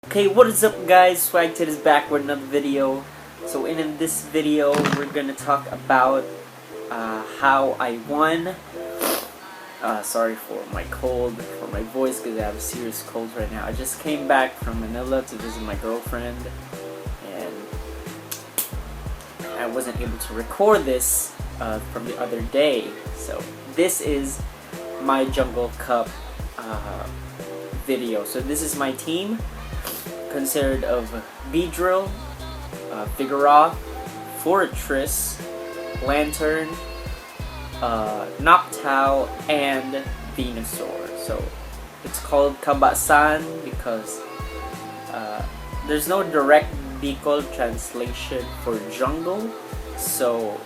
Okay, what is up guys? SwaGTeD is back with another video. So in this video, we're gonna talk about how I won. Sorry for my cold, for my voice, because I have a serious cold right now. I just came back from Manila to visit my girlfriend, and I wasn't able to record this from the other day. So this is my Jungle Cup video. So this is my team, consisted of Beedrill, Vigoroth, Fortress, Lantern, Noctowl, and Venusaur. So it's called Kabasan because there's no direct Bicol translation for jungle, so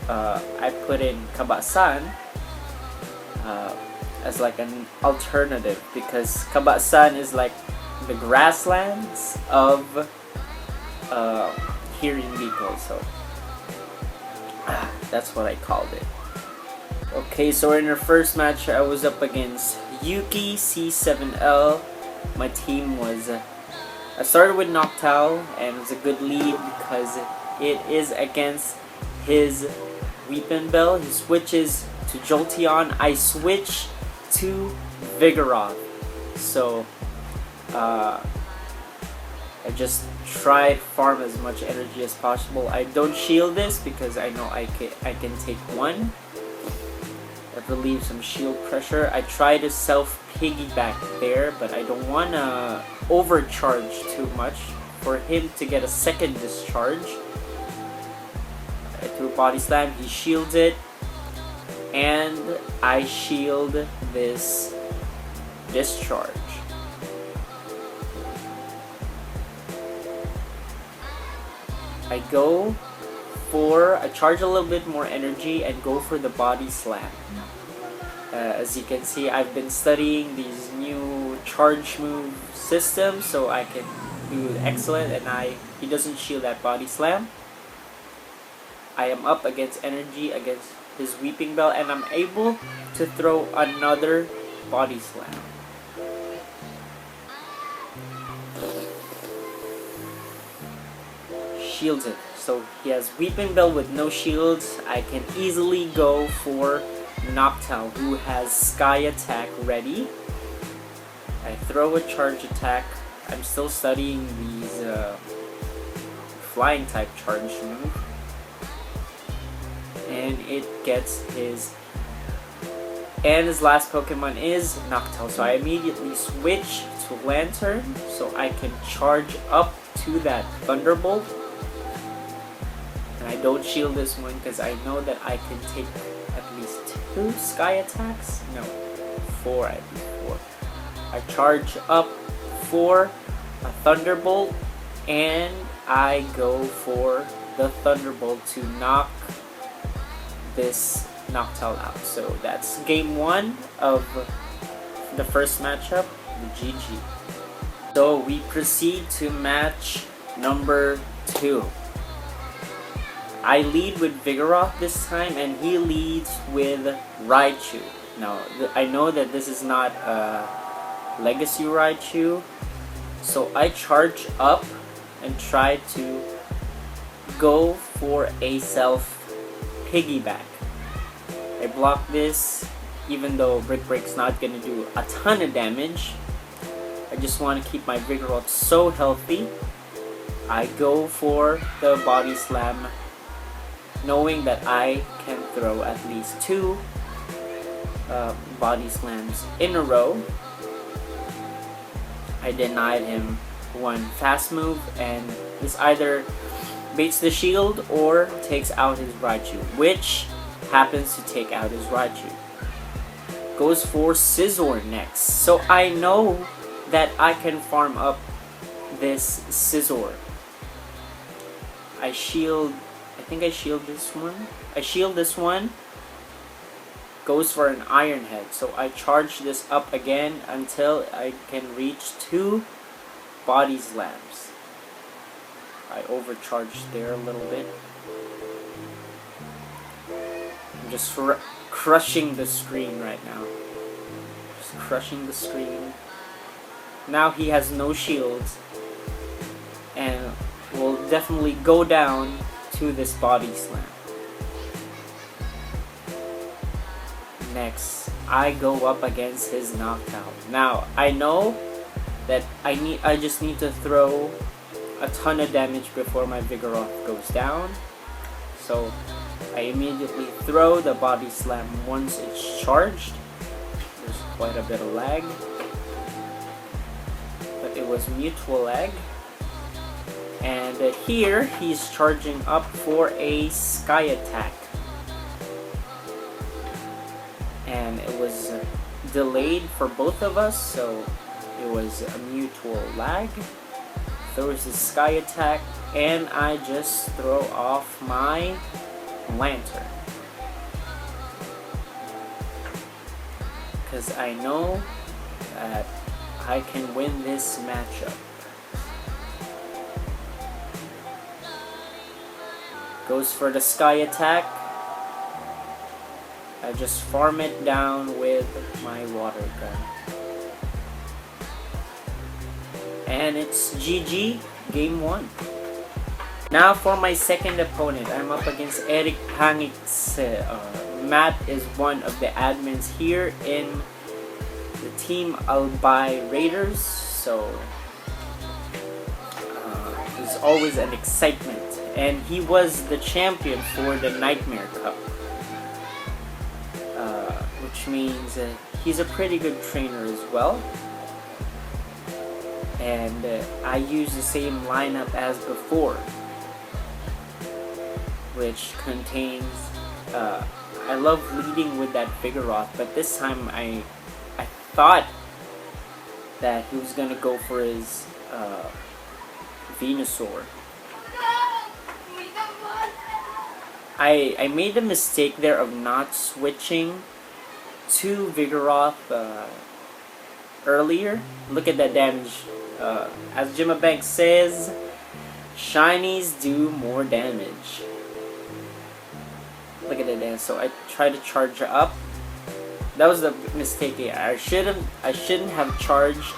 I put in Kabasan as like an alternative, because Kabasan is like the grasslands of here in Bicol, so that's what I called it. Okay, so in our first match, I was up against Yuki C7L. My team was I started with Noctowl, and it was a good lead because it is against his Weepin Bell. He switches to Jolteon. I switch to Vigoroth. So I just try to farm as much energy as possible. I don't shield this because I know I can take one. That relieves some shield pressure. I try to self piggyback there, but I don't want to overcharge too much for him to get a second discharge. I threw Body Slam, he shields it, and I shield this discharge. I go for I charge a little bit more energy and go for the Body Slam. As you can see, I've been studying these new charge move systems, so I can do excellent, and he doesn't shield that Body Slam. I am up against energy against his Weeping Bell, and I'm able to throw another Body Slam. Shields it. So he has Weeping Bell with no shields. I can easily go for Noctowl, who has Sky Attack ready. I throw a charge attack. I'm still studying these flying type charge move, and it gets his. And his last Pokemon is Noctowl, so I immediately switch to Lantern so I can charge up to that Thunderbolt. And I don't shield this one because I know that I can take at least 2 Sky Attacks. No, 4 at least 4. I charge up for a Thunderbolt, and I go for the Thunderbolt to knock this Noctowl out. So that's game 1 of the first matchup, the GG. So we proceed to match number 2. I lead with Vigoroth this time, and he leads with Raichu. Now, I know that this is not a Legacy Raichu, so I charge up and try to go for a self piggyback. I block this, even though Brick Break's not gonna do a ton of damage. I just want to keep my Vigoroth so healthy. I go for the Body Slam, knowing that I can throw at least 2 Body Slams in a row. I denied him one fast move, and this either baits the shield or takes out his Raichu, which happens to take out his Raichu. Goes for Scizor next, so I know that I can farm up this Scizor. I think I shield this one. I shield this one. Goes for an Iron Head. So I charge this up again until I can reach 2 Body Slams. I overcharged there a little bit. I'm just crushing the screen right now. Just crushing the screen. Now he has no shields. and will definitely go down to this body slam. Next, I go up against his Noctowl. Now, I know that I just need to throw a ton of damage before my Vigoroth goes down. So, I immediately throw the body slam once it's charged. There's quite a bit of lag, but it was mutual lag. And here, he's charging up for a Sky Attack. And it was delayed for both of us, so it was a mutual lag. Throws the Sky Attack, and I just throw off my Lantern. Because I know that I can win this matchup. Goes for the Sky Attack. I just farm it down with my water gun. And it's GG, game 1. Now for my second opponent, I'm up against Eric Pangix. Matt is one of the admins here in the Team Albay Raiders, so it's always an excitement. And he was the champion for the Nightmare Cup. Which means he's a pretty good trainer as well. And I use the same lineup as before, which contains I love leading with that Vigoroth, but this time I thought that he was gonna go for his Venusaur. I made the mistake there of not switching to Vigoroth earlier. Look at that damage. As Jimma Banks says, shinies do more damage. Look at that damage. So I try to charge up. That was the mistake here. I shouldn't have charged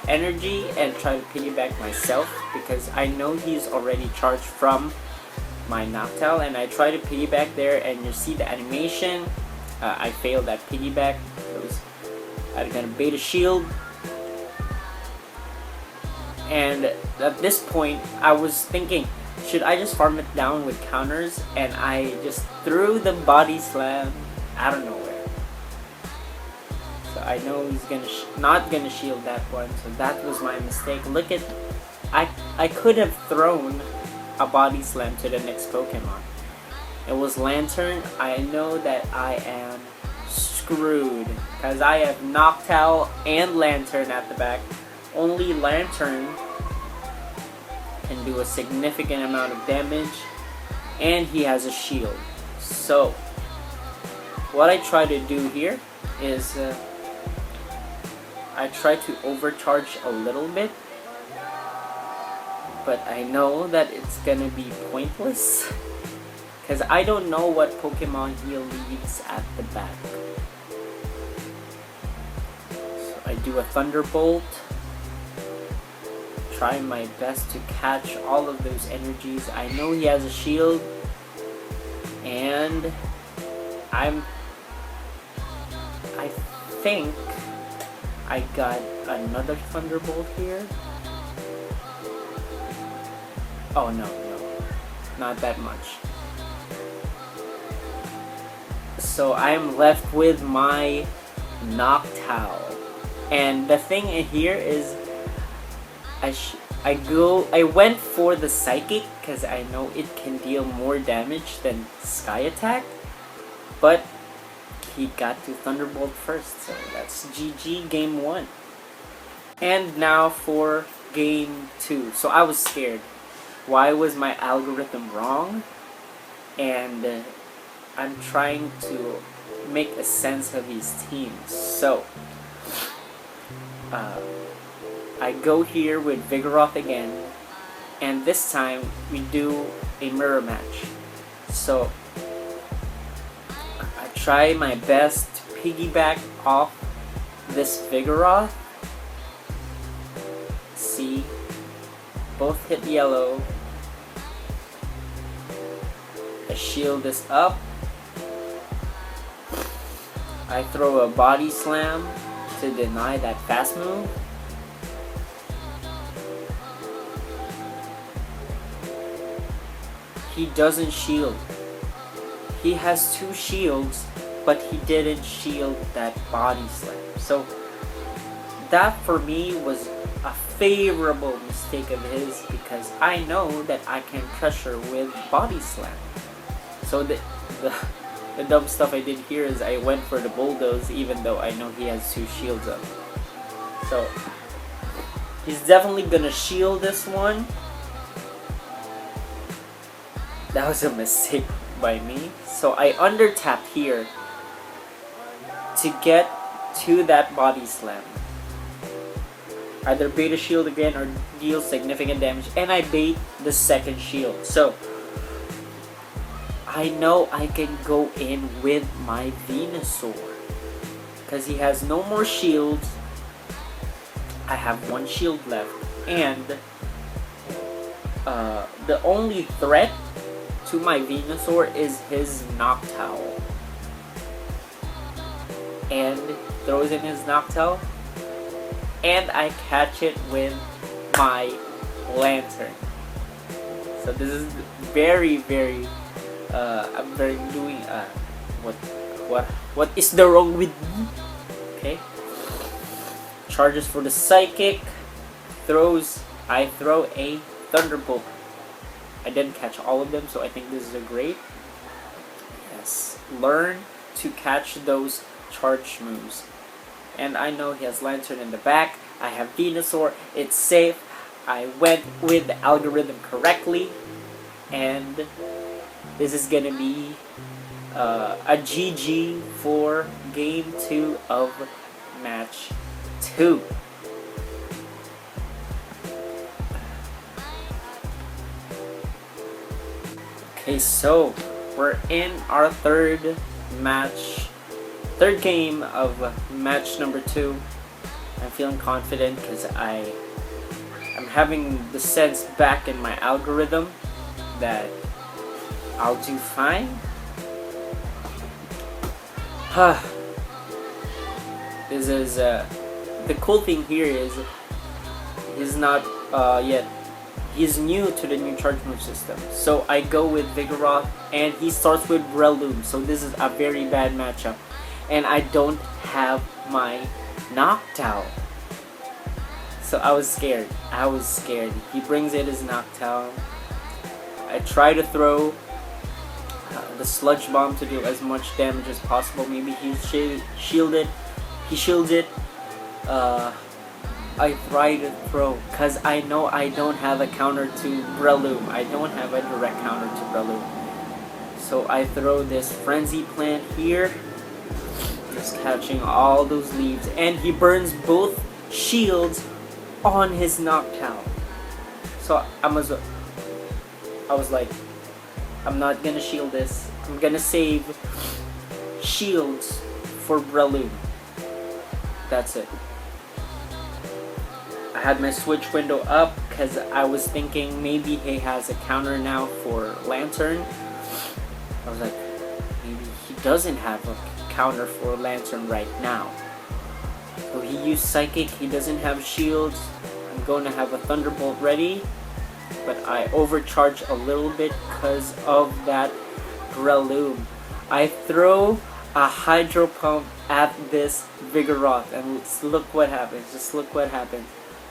energy and try to piggyback myself, because I know he's already charged from my Noctowl, and I try to piggyback there, and you see the animation. I failed that piggyback. I'm gonna bait a shield, and at this point I was thinking, should I just farm it down with counters? And I just threw the body slam out of nowhere. So I know he's not gonna shield that one, so that was my mistake. Look at, I could have thrown a body slam to the next Pokemon. It was Lantern. I know that I am screwed, because I have Noctowl and Lantern at the back. Only Lantern can do a significant amount of damage, and he has a shield. So what I try to do here is I try to overcharge a little bit, but I know that it's gonna be pointless, because I don't know what Pokemon he leaves at the back. So I do a Thunderbolt, try my best to catch all of those energies. I know he has a shield, and I think I got another Thunderbolt here. Oh no, not that much. So I'm left with my Noctowl, and the thing here is I went for the Psychic because I know it can deal more damage than Sky Attack, but he got to Thunderbolt first, so that's GG game 1. And now for game 2. So I was scared. Why was my algorithm wrong? And I'm trying to make a sense of these teams. So I go here with Vigoroth again, and this time we do a mirror match. So I try my best to piggyback off this Vigoroth. See, Both hit yellow. I shield this up. I throw a body slam to deny that fast move. He doesn't shield. He has 2 shields, but he didn't shield that body slam. So that for me was a favorable mistake of his, because I know that I can pressure with body slam. So the dumb stuff I did here is I went for the bulldoze even though I know he has 2 shields up. So he's definitely gonna shield this one. That was a mistake by me. So I under tap here to get to that body slam. Either bait a shield again or deal significant damage, and I bait the second shield. So I know I can go in with my Venusaur because he has no more shields. I have 1 shield left, and the only threat to my Venusaur is his Noctowl. And throws in his Noctowl, and I catch it with my Lantern. So this is very, very I'm very doing what is the wrong with me? Okay. Charges for the Psychic. I throw a Thunderbolt. I didn't catch all of them, so I think this is a great. Yes. Learn to catch those charge moves. And I know he has Lantern in the back. I have Venusaur. It's safe. I went with the algorithm correctly. And this is gonna be a GG for game 2 of match 2. Okay, so we're in our third game of match number 2. I'm feeling confident because I'm having the sense back in my algorithm that I'll do fine. This is the cool thing here is he's not yet. He's new to the new charge move system. So I go with Vigoroth and he starts with Breloom. So this is a very bad matchup. And I don't have my Noctowl. So I was scared. He brings in his Noctowl. I try to throw the Sludge Bomb to do as much damage as possible. Maybe he shields it. I try to throw because I know I don't have a counter to Breloom. I don't have a direct counter to Breloom. So I throw this Frenzy Plant here. Just catching all those leaves. And he burns both shields on his Noctowl. So I was like, I'm not gonna shield this. I'm gonna save shields for Breloom. That's it. I had my switch window up because I was thinking maybe he has a counter now for Lantern. I was like, maybe he doesn't have a counter for Lantern right now. So he used Psychic. He doesn't have shields. I'm going to have a Thunderbolt ready. But I overcharge a little bit because of that Breloom. I throw a Hydro Pump at this Vigoroth and look what happens. Just look what happens.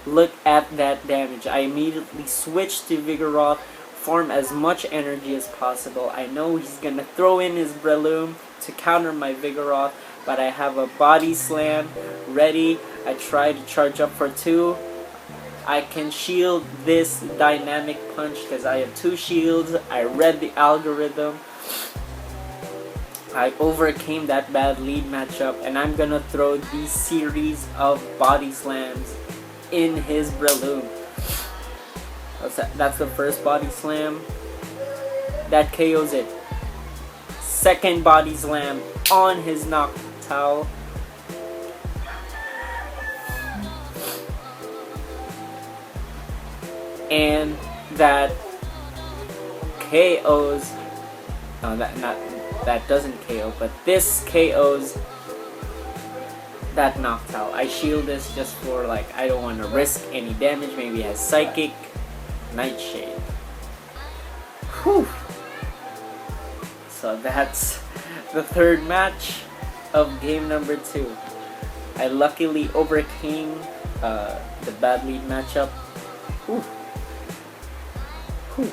Look at that damage. I immediately switch to Vigoroth, farm as much energy as possible. I know he's gonna throw in his Breloom to counter my Vigoroth, but I have a Body Slam ready. I try to charge up for 2. I can shield this Dynamic Punch because I have 2 shields. I read the algorithm. I overcame that bad lead matchup, and I'm gonna throw these series of Body Slams in his Breloom. That's the first Body Slam. That KOs it. Second Body Slam on his Noctowl. and that KOs. No, that doesn't KO, but this KOs that Noctowl. I shield this just for, like, I don't want to risk any damage. Maybe it has Psychic, Nightshade. Whew. So that's the third match of game number 2. I luckily overcame the bad lead matchup. Whew. Whew.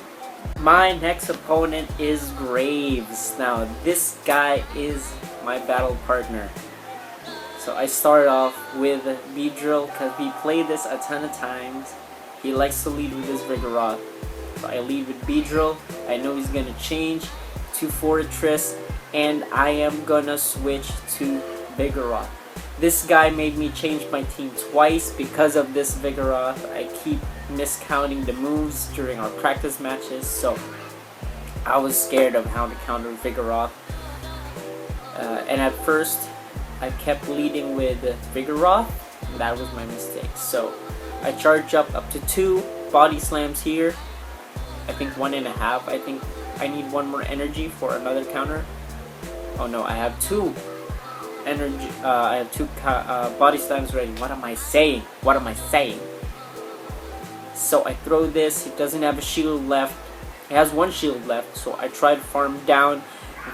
My next opponent is Graves. Now this guy is my battle partner. So I start off with Beedrill because we played this a ton of times. He likes to lead with his Vigoroth. So I lead with Beedrill. I know he's gonna change to Fortress, and I am gonna switch to Vigoroth. This guy made me change my team twice because of this Vigoroth. I keep miscounting the moves during our practice matches, so I was scared of how to counter Vigoroth. And at first, I kept leading with Vigoroth. That was my mistake. So I charge up to 2 body slams here. I think 1.5. I think I need 1 more energy for another counter. Oh no, I have 2 energy. I have 2 body slams ready. What am I saying? What am I saying? So I throw this. He doesn't have a shield left. He has 1 shield left. So I try to farm down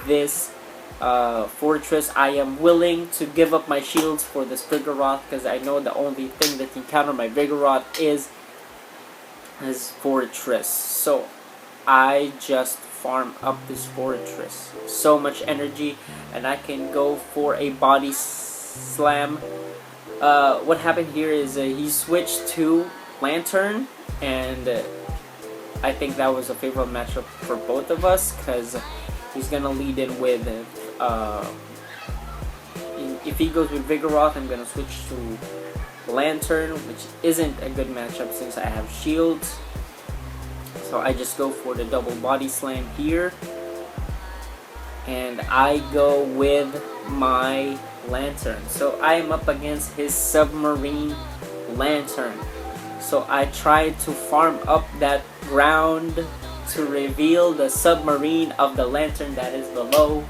this Fortress. I am willing to give up my shields for this Vigoroth because I know the only thing that can counter my Vigoroth is Fortress. So I just farm up this Fortress. So much energy, and I can go for a body slam. What happened here is he switched to Lantern, and I think that was a favorable matchup for both of us because he's gonna lead in with if he goes with Vigoroth, I'm gonna switch to Lantern, which isn't a good matchup since I have shields. So I just go for the double body slam here, and I go with my Lantern. So I am up against his Submarine Lantern. So I try to farm up that ground to reveal the submarine of the Lantern that is below.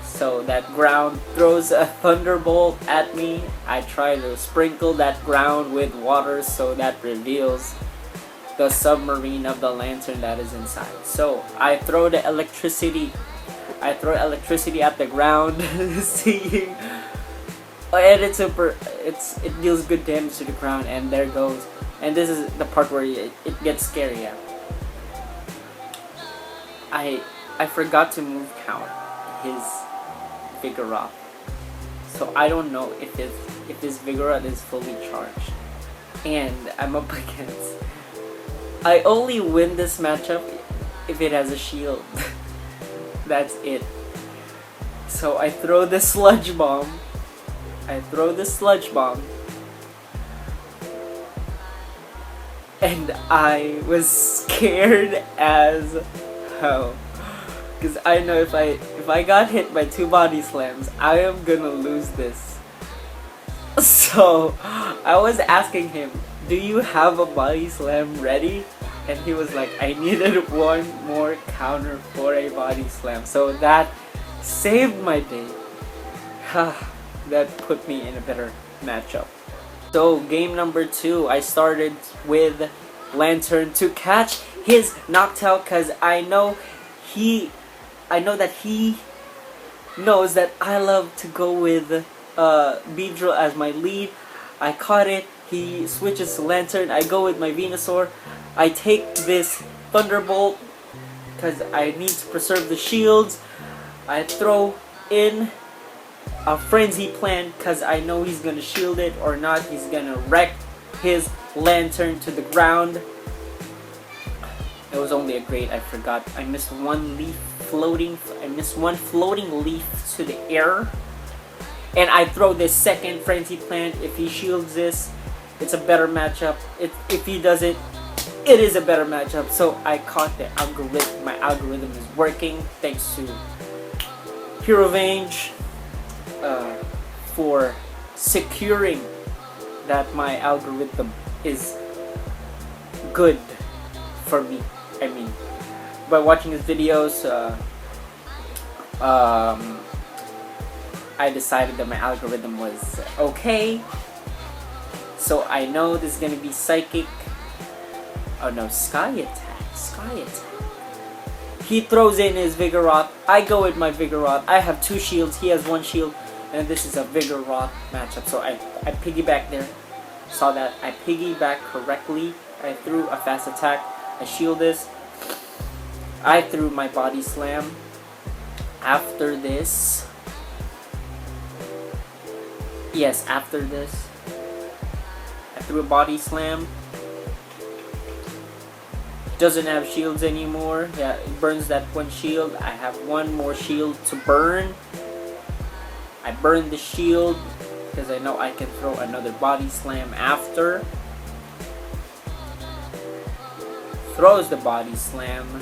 So that ground throws a Thunderbolt at me. I try to sprinkle that ground with water so that reveals the submarine of the Lantern that is inside. So I throw the electricity. I throw electricity at the ground. See, and it deals good damage to the ground, and there goes. And this is the part where it gets scary. Yeah. I forgot to move count his Vigoroth, so I don't know if his Vigoroth is fully charged, and I'm up against. I only win this matchup if it has a shield. That's it. So I throw the Sludge Bomb. And I was scared as hell. Because I know if I got hit by 2 body slams, I am gonna lose this. So I was asking him, do you have a body slam ready? And he was like, I needed 1 more counter for a body slam. So that saved my day. That put me in a better matchup. So game number 2, I started with Lantern to catch his Noctowl because I know that he knows that I love to go with Beedrill as my lead. I caught it. He switches to Lantern. I go with my Venusaur. I take this Thunderbolt because I need to preserve the shields. I throw in a Frenzy Plant because I know he's gonna shield it or not. He's gonna wreck his Lantern to the ground. It was only a great. I forgot. I missed 1 leaf floating. I missed 1 floating leaf to the air. And I throw this second Frenzy Plant. If he shields this, it's a better matchup. If he doesn't, it is a better matchup. So I caught the algorithm. My algorithm is working thanks to Hero Vange for securing that my algorithm is good for me. I mean, by watching his videos, I decided that my algorithm was okay. So I know this is gonna be psychic. Oh no, Sky Attack. Sky Attack. He throws in his Vigoroth. I go with my Vigoroth. I have 2 shields. He has 1 shield. And this is a Vigoroth matchup. So I piggyback there. Saw that. I piggyback correctly. I threw a fast attack. I shield this. I threw my body slam. After this. Yes, after this. I threw a body slam. Doesn't have shields anymore. Yeah, it burns that 1 shield. I have 1 more shield to burn. I burn the shield because I know I can throw another body slam after. Throws the body slam.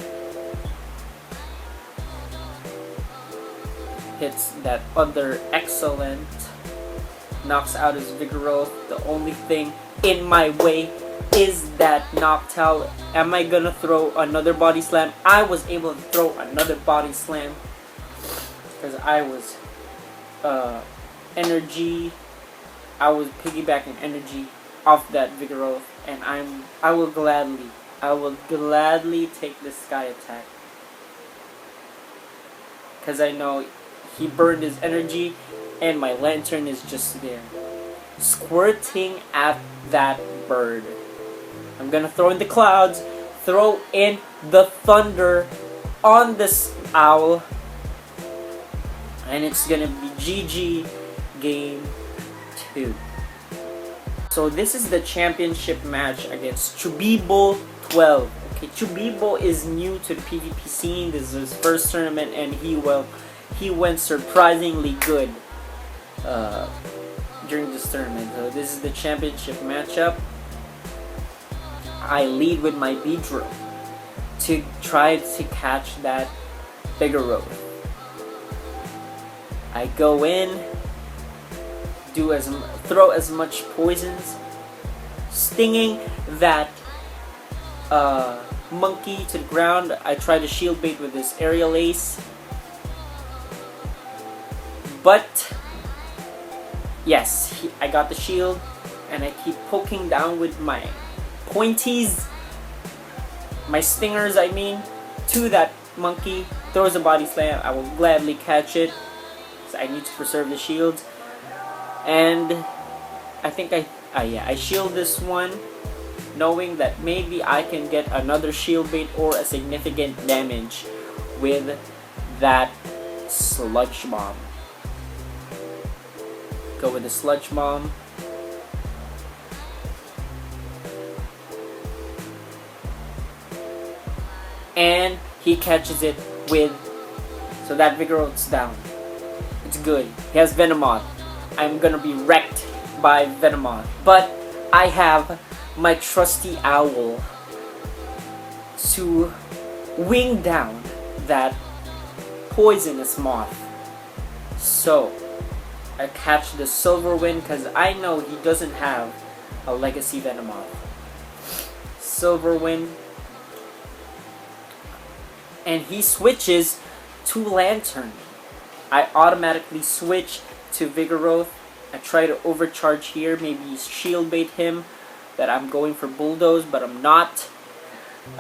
Hits that other excellent. Knocks out his Vigoroth. The only thing in my way is that Noctowl. Am I gonna throw another body slam? I was able to throw another body slam because I was energy. I was piggybacking energy off that Vigoroth, and I will gladly take the Sky Attack because I know he burned his energy, and my Lantern is just there, squirting at that bird. I'm gonna throw in the clouds, throw in the thunder on this owl, and it's gonna be GG game 2. So this is the championship match against Chubibo 12. Okay, Chubibo is new to the PvP scene. This is his first tournament, and he went surprisingly good during this tournament. So this is the championship matchup. I lead with my Beedrill to try to catch that Vigoroth. I go in, throw as much poisons, stinging that monkey to the ground. I try to shield bait with this aerial ace, but yes, I got the shield, and I keep poking down with my pointies, my stingers I mean, to that monkey. Throws a body slam. I will gladly catch it. So I need to preserve the shields, and I think I shield this one, knowing that maybe I can get another shield bait or a significant damage with that Sludge Bomb. Go with the Sludge Bomb. And he catches it with, so that Vigoroth's down. It's good. He has Venomoth. I'm gonna be wrecked by Venomoth, but I have my trusty owl to wing down that poisonous moth. So I catch the Silver Wind because I know he doesn't have a Legacy Venomoth. Silver Wind. And he switches to Lantern. I automatically switch to Vigoroth. I try to overcharge here, maybe shield bait him that I'm going for Bulldoze, but I'm not.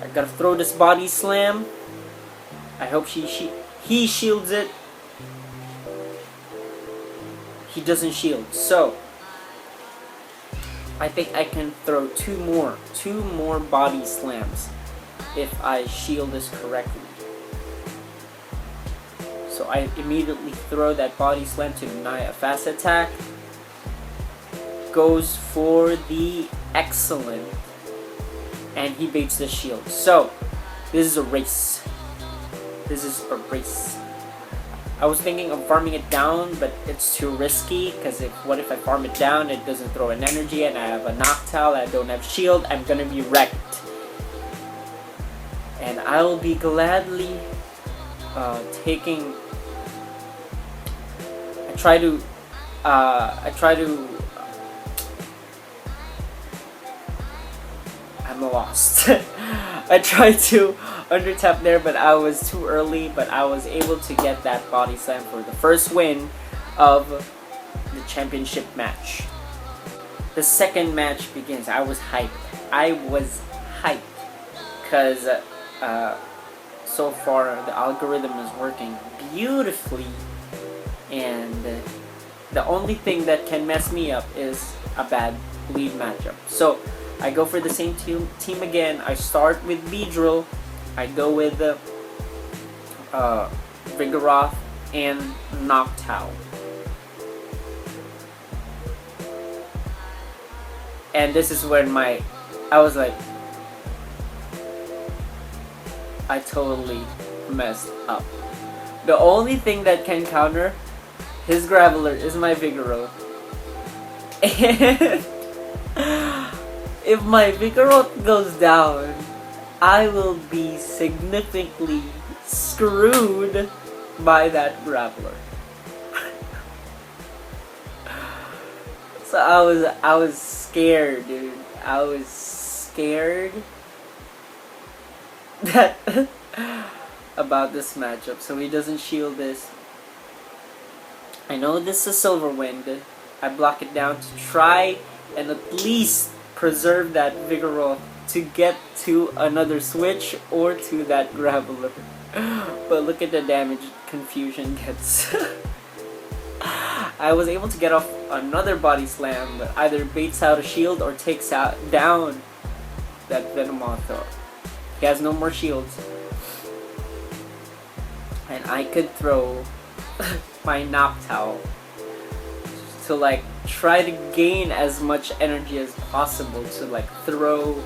I gotta throw this body slam. I hope he shields it. He doesn't shield, so I think I can throw two more body slams if I shield this correctly. So I immediately throw that body slam to deny a fast attack. Goes for the excellent, and he baits the shield. So this is a race. This is a race. I was thinking of farming it down, but it's too risky, because what if I farm it down, it doesn't throw an energy, and I have a Noctowl, I don't have shield, I'm gonna be wrecked. And I'll be gladly taking... I'm I'm lost. I tried to under tap there, but I was too early. But I was able to get that body slam for the first win of the championship match. The second match begins. I was hyped. Because so far the algorithm is working beautifully, and the only thing that can mess me up is a bad lead matchup. So I go for the same team again. I start with Beedrill. I go with Vigoroth and Noctowl. And this is when I was like, I totally messed up. The only thing that can counter his Graveler is my Vigoroth. And if my Vigoroth goes down, I will be significantly screwed by that Graveler. So I was scared, dude. I was scared that about this matchup. So he doesn't shield this. I know this is Silver Wind. I block it down to try and at least preserve that Vigoroth to get to another switch or to that Graveler. But look at the damage Confusion gets. I was able to get off another body slam, but either baits out a shield or takes down that Venomoth. He has no more shields. And I could throw my Noctowl to like try to gain as much energy as possible to like throw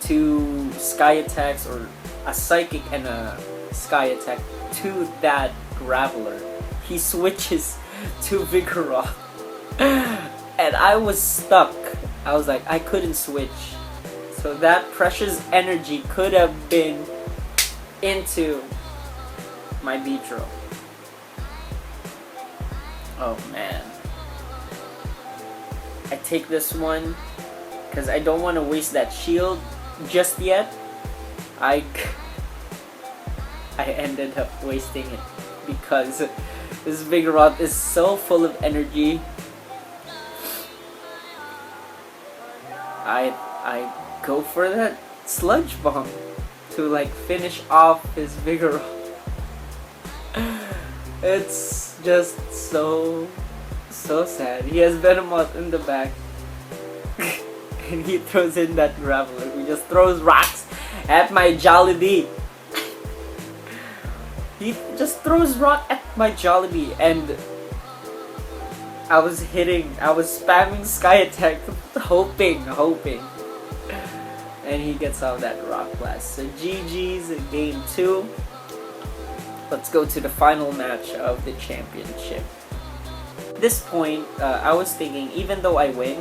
two Sky Attacks or a Psychic and a Sky Attack to that Graveler. He switches to Vigoroth. And I was stuck. I was like, I couldn't switch. So that precious energy could have been into my Beedrill. Oh man. I take this one because I don't want to waste that shield just yet. I ended up wasting it because this Vigoroth is so full of energy. I go for that Sludge Bomb to like finish off his Vigoroth. It's just so sad. He has Venomoth in the back. And he throws in that Graveler who just throws rocks at my Jollibee. He just throws rock at my Jollibee, and I was spamming Sky Attack, hoping. And he gets out that Rock Blast. So GG's game 2. Let's go to the final match of the championship. At this point, I was thinking, even though I win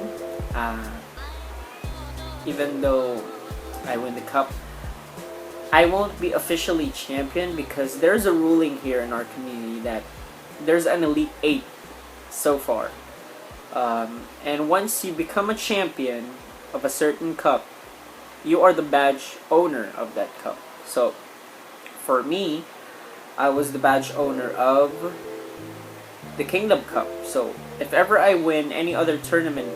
the cup, I won't be officially champion because there's a ruling here in our community that there's an Elite 8 so far. And once you become a champion of a certain cup, you are the badge owner of that cup. So, for me, I was the badge owner of the Kingdom Cup. So, if ever I win any other tournament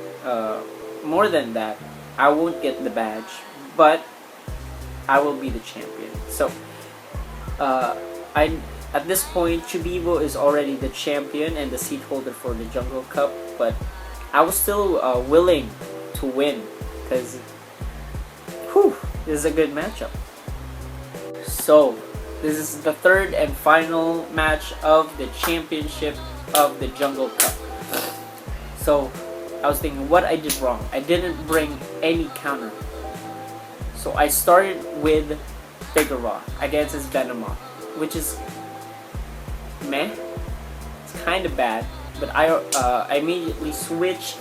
more than that, I won't get the badge, but I will be the champion. So, at this point, Chibibo is already the champion and the seat holder for the Jungle Cup, but I was still willing to win because this is a good matchup. So, this is the third and final match of the championship of the Jungle Cup. So, I was thinking what I did wrong. I didn't bring any counter. So I started with Vigoroth against his Venomoth, which is meh. It's kind of bad, but I immediately switched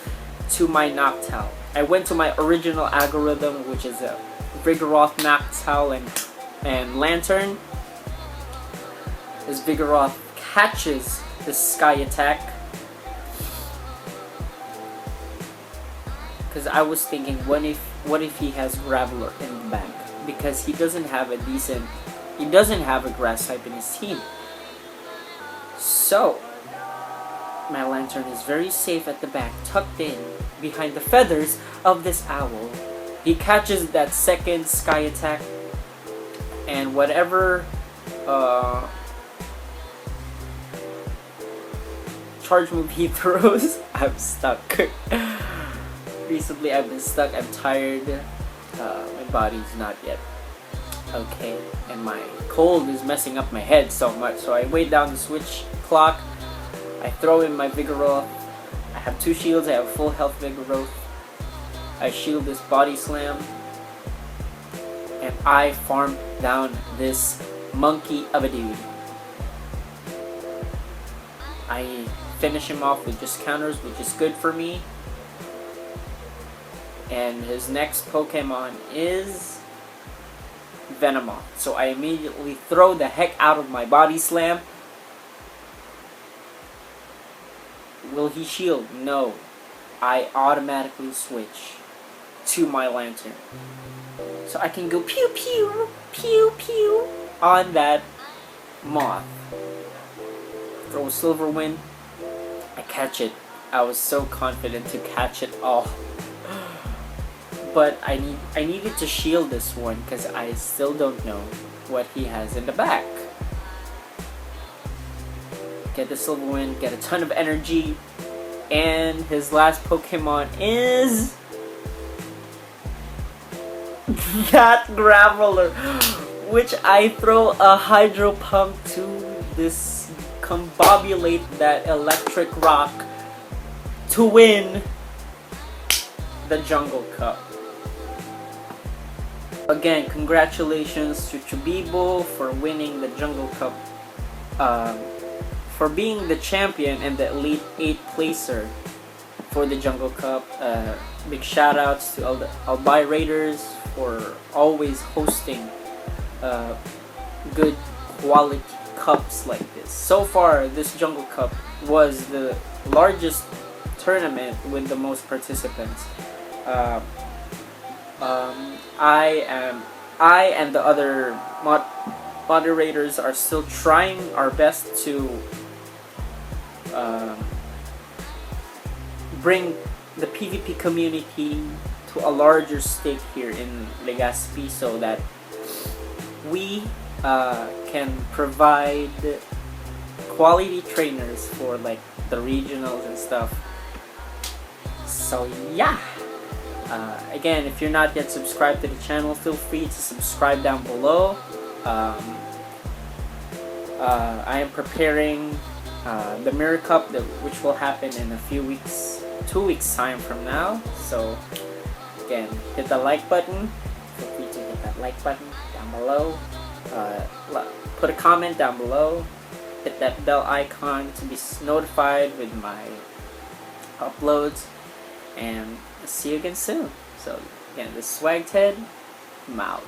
to my Noctowl. I went to my original algorithm, which is a Vigoroth, Noctowl, and Lantern. This Vigoroth catches the Sky Attack. Because I was thinking, what if what if he has Graveler in the back? Because he doesn't have a grass type in his team. So my Lantern is very safe at the back, tucked in behind the feathers of this owl. He catches that second sky attack, and whatever charge move he throws, I'm stuck. Recently I've been stuck, I'm tired, my body's not yet okay, and my cold is messing up my head so much, so I wait down the switch clock, I throw in my Vigoroth, I have 2 shields, I have full health Vigoroth, I shield this body slam, and I farm down this monkey of a dude. I finish him off with just counters, which is good for me. And his next Pokemon is Venomoth. So I immediately throw the heck out of my body slam. Will he shield? No. I automatically switch to my Lantern. So I can go pew pew, pew pew on that moth. Throw a Silver Wind. I catch it. I was so confident to catch it all. But I needed to shield this one because I still don't know what he has in the back. Get the Silver Wind, get a ton of energy, and his last Pokemon is that Graveler, which I throw a Hydro Pump to discombobulate that electric rock to win the Jungle Cup. Again, congratulations to Chibibo for winning the Jungle Cup, for being the champion and the Elite 8 placer for the Jungle Cup. Big shout outs to Albi Raiders for always hosting good quality cups like this. So far, this Jungle Cup was the largest tournament with the most participants. I and the other moderators are still trying our best to bring the PvP community to a larger stake here in Legazpi so that we can provide quality trainers for like the regionals and stuff. So yeah. Again, if you're not yet subscribed to the channel, feel free to subscribe down below. I am preparing the Mirror Cup, which will happen in a few weeks, 2 weeks time from now. So again, hit the like button. Feel free to hit that like button down below. Put a comment down below. Hit that bell icon to be notified with my uploads. And see you again soon. So again, this is SwaGTeD. I'm out.